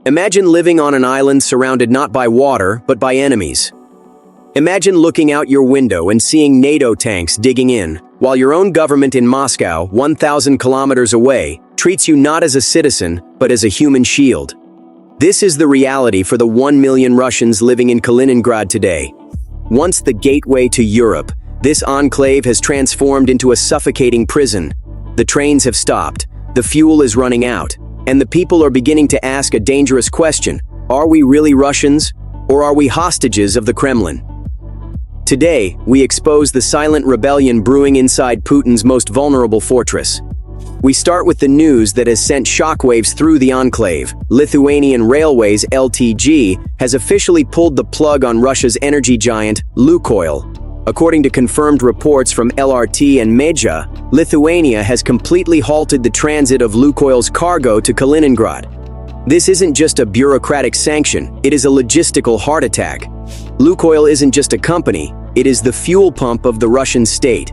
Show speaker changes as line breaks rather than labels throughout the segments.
Imagine living on an island surrounded not by water, but by enemies. Imagine looking out your window and seeing NATO tanks digging in, while your own government in Moscow, 1,000 kilometers away, treats you not as a citizen, but as a human shield. This is the reality for the 1 million Russians living in Kaliningrad today. Once the gateway to Europe, this enclave has transformed into a suffocating prison. The trains have stopped, the fuel is running out, and the people are beginning to ask a dangerous question: are we really Russians, or are we hostages of the Kremlin? Today, we expose the silent rebellion brewing inside Putin's most vulnerable fortress. We start with the news that has sent shockwaves through the enclave. Lithuanian Railways (LTG) has officially pulled the plug on Russia's energy giant, Lukoil. According to confirmed reports from LRT and Media, Lithuania has completely halted the transit of Lukoil's cargo to Kaliningrad. This isn't just a bureaucratic sanction, it is a logistical heart attack. Lukoil isn't just a company, it is the fuel pump of the Russian state.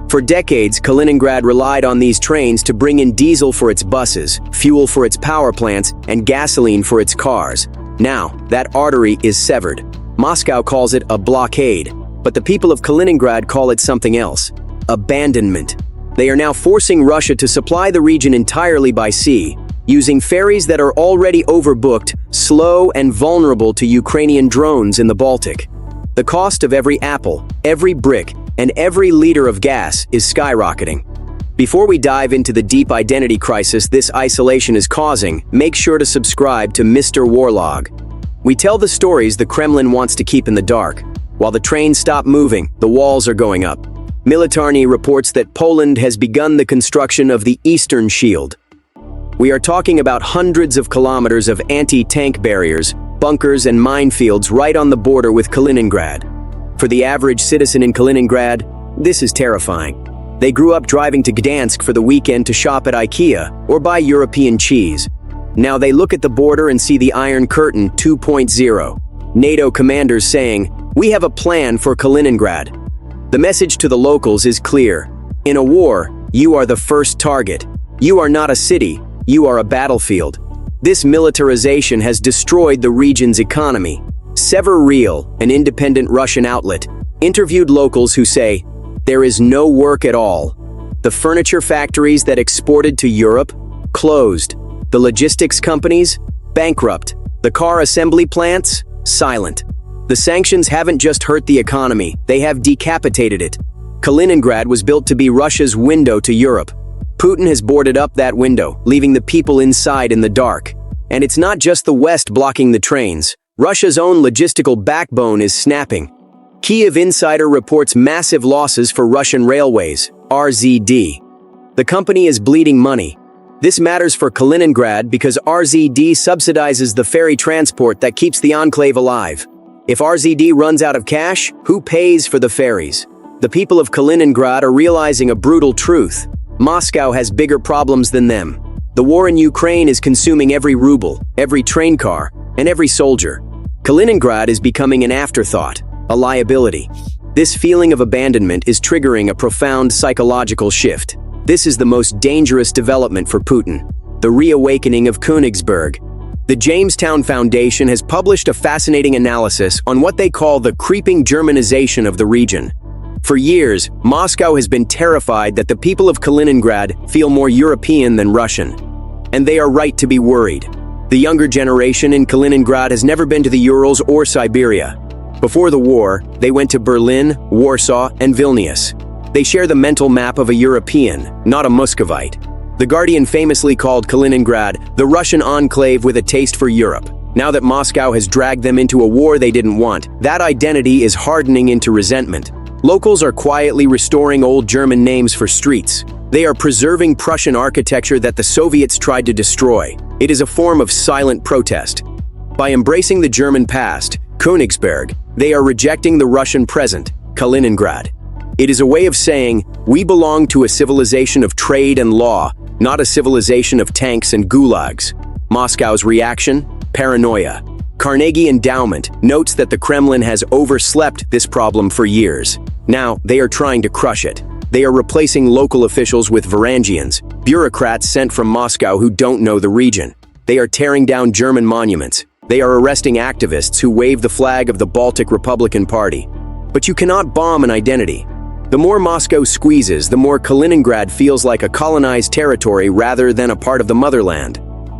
For decades, Kaliningrad relied on these trains to bring in diesel for its buses, fuel for its power plants, and gasoline for its cars. Now, that artery is severed. Moscow calls it a blockade, but the people of Kaliningrad call it something else: abandonment. They are now forcing Russia to supply the region entirely by sea, using ferries that are already overbooked, slow, and vulnerable to Ukrainian drones in the Baltic. The cost of every apple, every brick, and every liter of gas is skyrocketing. Before we dive into the deep identity crisis this isolation is causing, make sure to subscribe to Mr. Warlog. We tell the stories the Kremlin wants to keep in the dark. While the trains stop moving, the walls are going up. Militarny reports that Poland has begun the construction of the Eastern Shield. We are talking about hundreds of kilometers of anti-tank barriers, bunkers, and minefields right on the border with Kaliningrad. For the average citizen in Kaliningrad, this is terrifying. They grew up driving to Gdansk for the weekend to shop at IKEA or buy European cheese. Now they look at the border and see the Iron Curtain 2.0. NATO commanders saying, "We have a plan for Kaliningrad." The message to the locals is clear. In a war, you are the first target. You are not a city, you are a battlefield. This militarization has destroyed the region's economy. Severreal, an independent Russian outlet, interviewed locals who say, there is no work at all. The furniture factories that exported to Europe, closed. The logistics companies, bankrupt. The car assembly plants, silent. The sanctions haven't just hurt the economy, they have decapitated it. Kaliningrad was built to be Russia's window to Europe. Putin has boarded up that window, leaving the people inside in the dark. And it's not just the West blocking the trains. Russia's own logistical backbone is snapping. Kyiv Insider reports massive losses for Russian Railways, RZD. The company is bleeding money. This matters for Kaliningrad because RZD subsidizes the ferry transport that keeps the enclave alive. If RZD runs out of cash, who pays for the ferries? The people of Kaliningrad are realizing a brutal truth. Moscow has bigger problems than them. The war in Ukraine is consuming every ruble, every train car, and every soldier. Kaliningrad is becoming an afterthought, a liability. This feeling of abandonment is triggering a profound psychological shift. This is the most dangerous development for Putin, the reawakening of Königsberg. The Jamestown Foundation has published a fascinating analysis on what they call the creeping Germanization of the region. For years, Moscow has been terrified that the people of Kaliningrad feel more European than Russian. And they are right to be worried. The younger generation in Kaliningrad has never been to the Urals or Siberia. Before the war, they went to Berlin, Warsaw, and Vilnius. They share the mental map of a European, not a Muscovite. The Guardian famously called Kaliningrad the Russian enclave with a taste for Europe. Now that Moscow has dragged them into a war they didn't want, that identity is hardening into resentment. Locals are quietly restoring old German names for streets. They are preserving Prussian architecture that the Soviets tried to destroy. It is a form of silent protest. By embracing the German past, Königsberg, they are rejecting the Russian present, Kaliningrad. It is a way of saying, we belong to a civilization of trade and law, not a civilization of tanks and gulags. Moscow's reaction? Paranoia. Carnegie Endowment notes that the Kremlin has overslept this problem for years. Now, they are trying to crush it. They are replacing local officials with Varangians, bureaucrats sent from Moscow who don't know the region. They are tearing down German monuments. They are arresting activists who wave the flag of the Baltic Republican Party. But you cannot bomb an identity. The more Moscow squeezes, the more Kaliningrad feels like a colonized territory rather than a part of the motherland.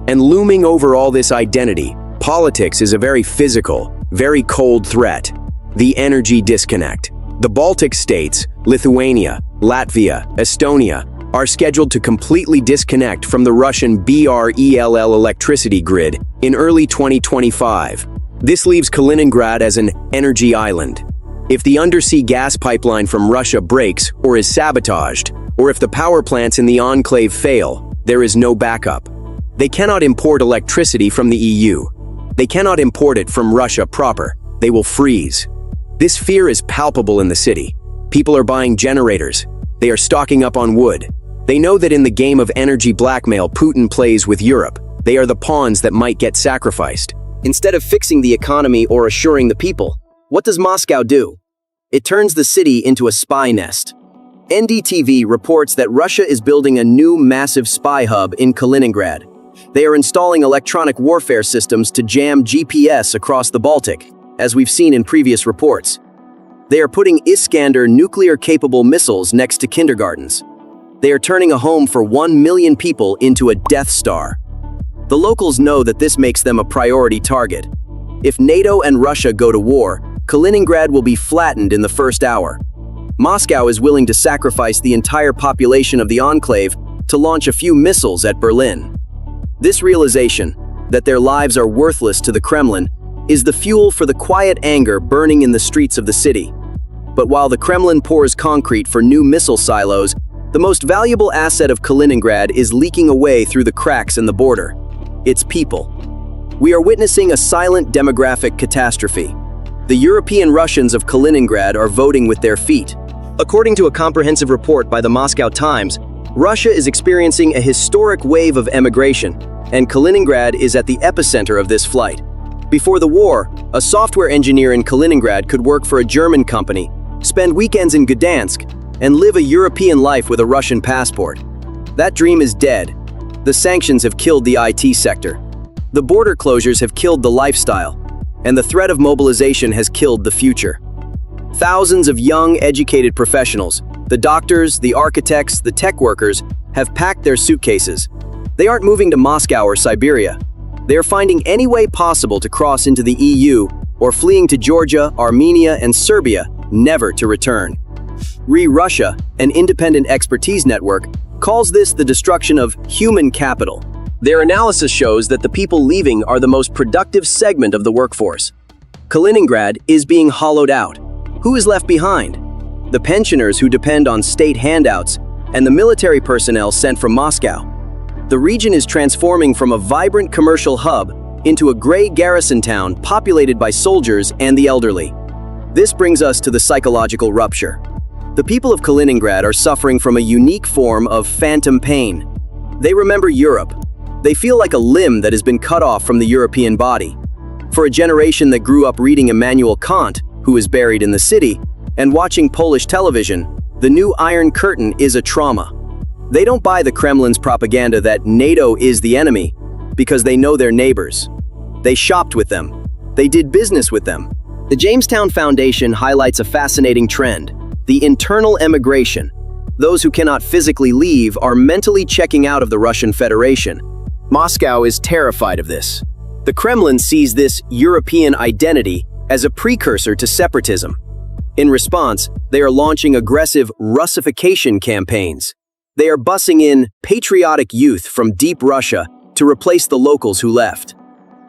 And looming over all this identity, politics is a very physical, very cold threat: the energy disconnect. The Baltic states, Lithuania, Latvia, Estonia, are scheduled to completely disconnect from the Russian BRELL electricity grid in early 2025. This leaves Kaliningrad as an energy island. If the undersea gas pipeline from Russia breaks or is sabotaged, or if the power plants in the enclave fail, there is no backup. They cannot import electricity from the EU. They cannot import it from Russia proper. They will freeze. This fear is palpable in the city. People are buying generators. They are stocking up on wood. They know that in the game of energy blackmail Putin plays with Europe, they are the pawns that might get sacrificed. Instead of fixing the economy or assuring the people, what does Moscow do? It turns the city into a spy nest. NDTV reports that Russia is building a new massive spy hub in Kaliningrad. They are installing electronic warfare systems to jam GPS across the Baltic, as we've seen in previous reports. They are putting Iskander nuclear-capable missiles next to kindergartens. They are turning a home for 1 million people into a Death Star. The locals know that this makes them a priority target. If NATO and Russia go to war, Kaliningrad will be flattened in the first hour. Moscow is willing to sacrifice the entire population of the enclave to launch a few missiles at Berlin. This realization, that their lives are worthless to the Kremlin, is the fuel for the quiet anger burning in the streets of the city. But while the Kremlin pours concrete for new missile silos, the most valuable asset of Kaliningrad is leaking away through the cracks in the border: its people. We are witnessing a silent demographic catastrophe. The European Russians of Kaliningrad are voting with their feet. According to a comprehensive report by the Moscow Times, Russia is experiencing a historic wave of emigration, and Kaliningrad is at the epicenter of this flight. Before the war, a software engineer in Kaliningrad could work for a German company, spend weekends in Gdansk, and live a European life with a Russian passport. That dream is dead. The sanctions have killed the IT sector. The border closures have killed the lifestyle, and the threat of mobilization has killed the future. Thousands of young, educated professionals, the doctors, the architects, the tech workers, have packed their suitcases. They aren't moving to Moscow or Siberia. They are finding any way possible to cross into the EU or fleeing to Georgia, Armenia, and Serbia, never to return. Russia, an independent expertise network, calls this the destruction of human capital. Their analysis shows that the people leaving are the most productive segment of the workforce. Kaliningrad is being hollowed out. Who is left behind? The pensioners who depend on state handouts and the military personnel sent from Moscow. The region is transforming from a vibrant commercial hub into a gray garrison town populated by soldiers and the elderly. This brings us to the psychological rupture. The people of Kaliningrad are suffering from a unique form of phantom pain. They remember Europe. They feel like a limb that has been cut off from the European body. For a generation that grew up reading Immanuel Kant, who is buried in the city, and watching Polish television, the new Iron Curtain is a trauma. They don't buy the Kremlin's propaganda that NATO is the enemy because they know their neighbors. They shopped with them. They did business with them. The Jamestown Foundation highlights a fascinating trend: the internal emigration. Those who cannot physically leave are mentally checking out of the Russian Federation. Moscow is terrified of this. The Kremlin sees this European identity as a precursor to separatism. In response, they are launching aggressive Russification campaigns. They are bussing in patriotic youth from deep Russia to replace the locals who left.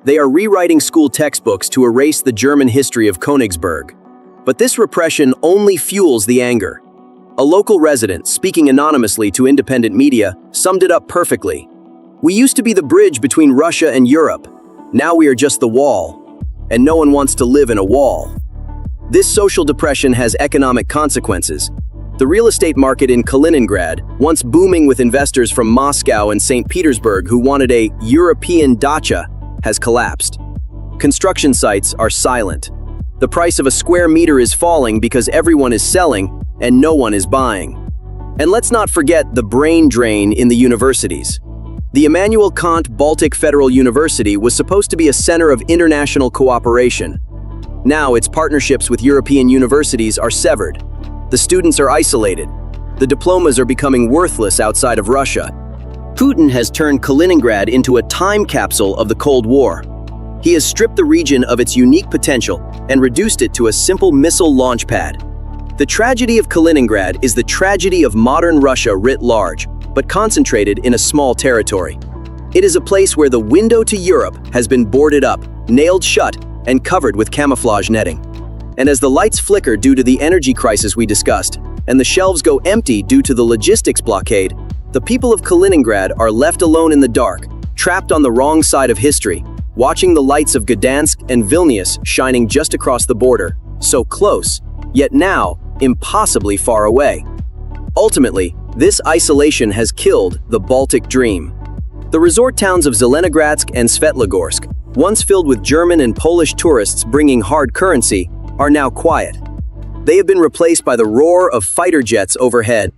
They are rewriting school textbooks to erase the German history of Königsberg. But this repression only fuels the anger. A local resident, speaking anonymously to independent media, summed it up perfectly. "We used to be the bridge between Russia and Europe. Now we are just the wall. And no one wants to live in a wall." This social depression has economic consequences. The real estate market in Kaliningrad, once booming with investors from Moscow and St. Petersburg who wanted a European dacha, has collapsed. Construction sites are silent. The price of a square meter is falling because everyone is selling and no one is buying. And let's not forget the brain drain in the universities. The Immanuel Kant Baltic Federal University was supposed to be a center of international cooperation. Now its partnerships with European universities are severed. The students are isolated. The diplomas are becoming worthless outside of Russia. Putin has turned Kaliningrad into a time capsule of the Cold War. He has stripped the region of its unique potential and reduced it to a simple missile launch pad. The tragedy of Kaliningrad is the tragedy of modern Russia writ large, but concentrated in a small territory. It is a place where the window to Europe has been boarded up, nailed shut, and covered with camouflage netting. And as the lights flicker due to the energy crisis we discussed, and the shelves go empty due to the logistics blockade, the people of Kaliningrad are left alone in the dark, trapped on the wrong side of history, watching the lights of Gdansk and Vilnius shining just across the border, so close, yet now impossibly far away. Ultimately, this isolation has killed the Baltic dream. The resort towns of Zelenogradsk and Svetlogorsk, once filled with German and Polish tourists bringing hard currency, are now quiet. They have been replaced by the roar of fighter jets overhead.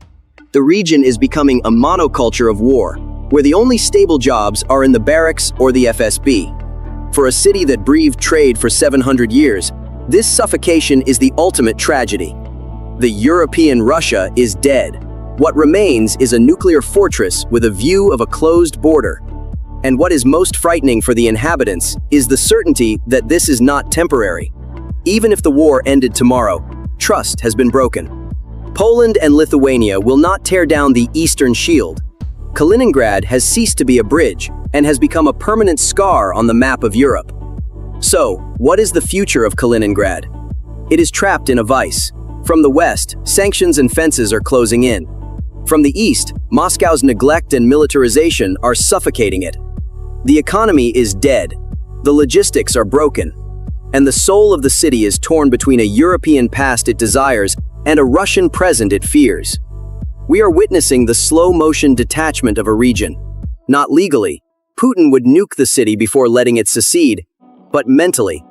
The region is becoming a monoculture of war, where the only stable jobs are in the barracks or the FSB. For a city that breathed trade for 700 years, this suffocation is the ultimate tragedy. The European Russia is dead. What remains is a nuclear fortress with a view of a closed border. And what is most frightening for the inhabitants is the certainty that this is not temporary. Even if the war ended tomorrow, trust has been broken. Poland and Lithuania will not tear down the Eastern Shield. Kaliningrad has ceased to be a bridge and has become a permanent scar on the map of Europe. So, what is the future of Kaliningrad? It is trapped in a vice. From the west, sanctions and fences are closing in. From the east, Moscow's neglect and militarization are suffocating it. The economy is dead. The logistics are broken. And the soul of the city is torn between a European past it desires and a Russian present it fears. We are witnessing the slow-motion detachment of a region. Not legally, Putin would nuke the city before letting it secede, but mentally.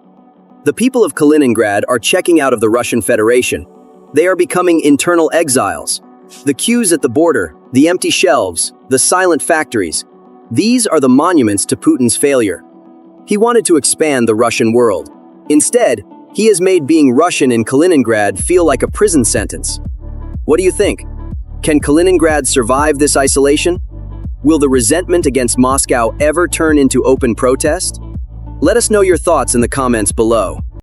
The people of Kaliningrad are checking out of the Russian Federation. They are becoming internal exiles. The queues at the border, the empty shelves, the silent factories, these are the monuments to Putin's failure. He wanted to expand the Russian world. Instead, he has made being Russian in Kaliningrad feel like a prison sentence. What do you think? Can Kaliningrad survive this isolation? Will the resentment against Moscow ever turn into open protest? Let us know your thoughts in the comments below.